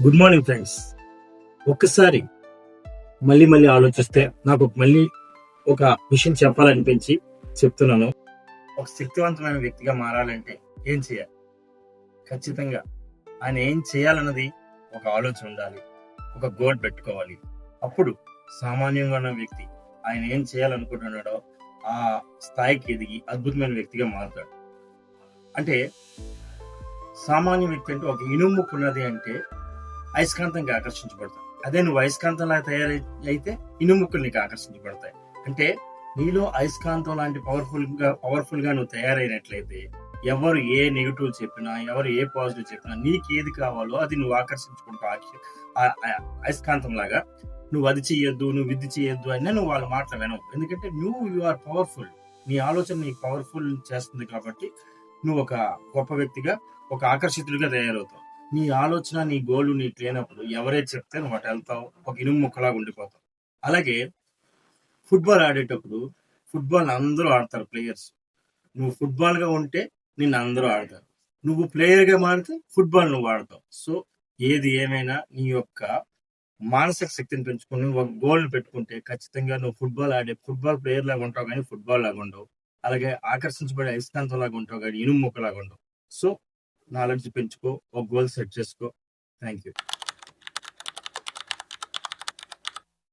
Good morning friends. ఒక్కసారి మళ్ళీ మళ్ళీ ఆలోచిస్తే నాకు మళ్ళీ ఒక విషయం చెప్పాలనిపించి చెప్తున్నాను. ఒక శక్తివంతమైన వ్యక్తిగా మారాలంటే ఏం చేయాలి? ఖచ్చితంగా ఆయన ఏం చేయాలన్నది ఒక ఆలోచన ఉండాలి, ఒక గోల్ పెట్టుకోవాలి. అప్పుడు సామాన్యంగా ఉన్న వ్యక్తి ఆయన ఏం చేయాలనుకుంటున్నాడో ఆ స్థాయికి ఎదిగి అద్భుతమైన వ్యక్తిగా మారుతాడు. అంటే సామాన్య వ్యక్తి అంటే ఒక ఇనుము ఉన్నది అంటే అయస్కాంతంగా ఆకర్షించబడతాయి. అదే నువ్వు అయస్కాంతంలా అయితే ఇనుముక్కలు నీకు ఆకర్షించబడతాయి. అంటే నీలో అయస్కాంతం లాంటి పవర్ఫుల్ గా నువ్వు తయారైనట్లయితే ఎవరు ఏ నెగిటివ్ చెప్పినా, ఎవరు ఏ పాజిటివ్ చెప్పినా, నీకు ఏది కావాలో అది నువ్వు ఆకర్షించుకుంటావు. అయస్కాంతం లాగా నువ్వు అది చెయ్యొద్దు, నువ్వు ఇది చెయ్యొద్దు అని నువ్వు వాళ్ళ మాటలు వినవు. ఎందుకంటే యు ఆర్ పవర్ఫుల్. నీ ఆలోచన నీకు పవర్ఫుల్ చేస్తుంది కాబట్టి నువ్వు ఒక గొప్ప వ్యక్తిగా, ఒక ఆకర్షితుడిగా తయారవుతావు. నీ ఆలోచన, నీ గోల్ నీకు లేనప్పుడు ఎవరైతే చెప్తే నువ్వు అటు వెళ్తావు, ఒక ఇనుము ముక్కలాగా ఉండిపోతావు. అలాగే ఫుట్బాల్ ఆడేటప్పుడు ఫుట్బాల్ అందరూ ఆడతారు ప్లేయర్స్. నువ్వు ఫుట్బాల్ గా ఉంటే నిన్ను అందరూ ఆడతారు. నువ్వు ప్లేయర్ గా మారితే ఫుట్బాల్ నువ్వు ఆడతావు. సో ఏది ఏమైనా నీ యొక్క మానసిక శక్తిని పెంచుకుని ఒక గోల్ పెట్టుకుంటే ఖచ్చితంగా నువ్వు ఫుట్బాల్ ప్లేయర్ లాగా ఉంటావు, కానీ ఫుట్బాల్ లాగా ఉండవు. అలాగే ఆకర్షించబడే అయస్కాంతం లాగా ఉంటావు, కానీ ఇనుము ముక్కలాగా ఉండవు. సో నాలెడ్జ్ పెంచుకో, ఒక గోల్ సెట్ చేసుకో. Thank you.